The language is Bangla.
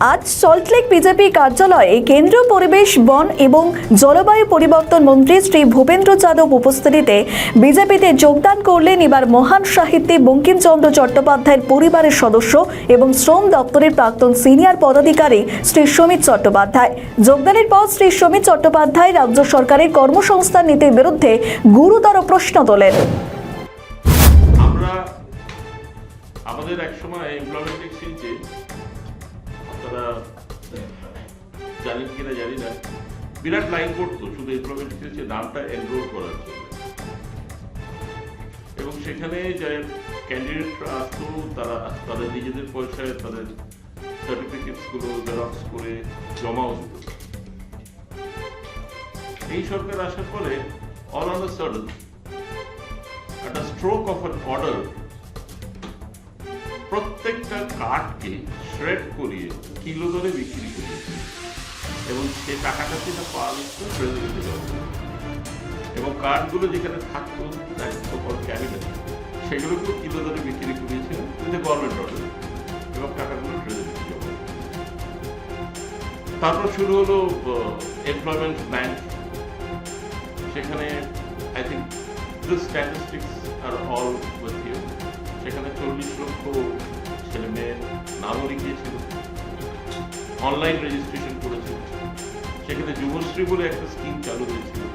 আজ সল্টলেক বিজেপি কার্যালয়ে কেন্দ্রীয় পরিবেশ বন এবং জলবায়ু পরিবর্তন মন্ত্রী শ্রী ভূপেন্দ্র যাদব উপস্থিতিতে বিজেপিতে যোগদান করলেন এবার মহান সাহিত্যিক বঙ্কিমচন্দ্র চট্টোপাধ্যায়ের পরিবারের সদস্য এবং শ্রম দপ্তরের প্রাক্তন সিনিয়র পদাধিকারী শ্রী সমিত চট্টোপাধ্যায়। যোগদানের পর শ্রী সমিত চট্টোপাধ্যায় রাজ্য সরকারের কর্মসংস্থান নীতির বিরুদ্ধে গুরুতর প্রশ্ন তোলেন। আমাদের একসময় এমপ্লয়মেন্ট এক্সচেঞ্জে আপনারা জানেন কিনা জানি না, বিরাট লাইন করতো শুধু এমপ্লয়মেন্ট এক্সচেঞ্জে নামটা এনরোল করার জন্য, এবং সেখানে যে ক্যান্ডিডেটরা আসতো তারা তাদের নিজেদের পয়সায় তাদের সার্টিফিকেটসগুলো জেরক্স করে জমাও দিত। এই সরকার আসার পরে অল অন দ্য সাডেন একটা স্ট্রোক অফ অ্যান অর্ডার প্রত্যেকটা কার্ডকে শ্রেড করিয়ে কিলো দরে বিক্রি করেছে, এবং সে টাকাটা সেটা পাওয়া যেত ট্রেজারিতে জমা, এবং কার্ডগুলো যেখানে থাকতো ক্যাবিনেট সেগুলোকেও কিলো দরে বিক্রি করিয়েছিলেন গভর্নমেন্ট অর্ডার, এবং টাকাগুলো ট্রেজারিতে জমা। তারপর শুরু হলো এমপ্লয়মেন্ট ব্যাংক। সেখানে I think the statistics are all with you. সেখানে 40 লক্ষ ছেলে মেয়ে নামও লিখিয়েছিল, অনলাইন রেজিস্ট্রেশন করেছিল। সেখানে যুবশ্রী বলে একটা স্কিম চালু হয়েছিল,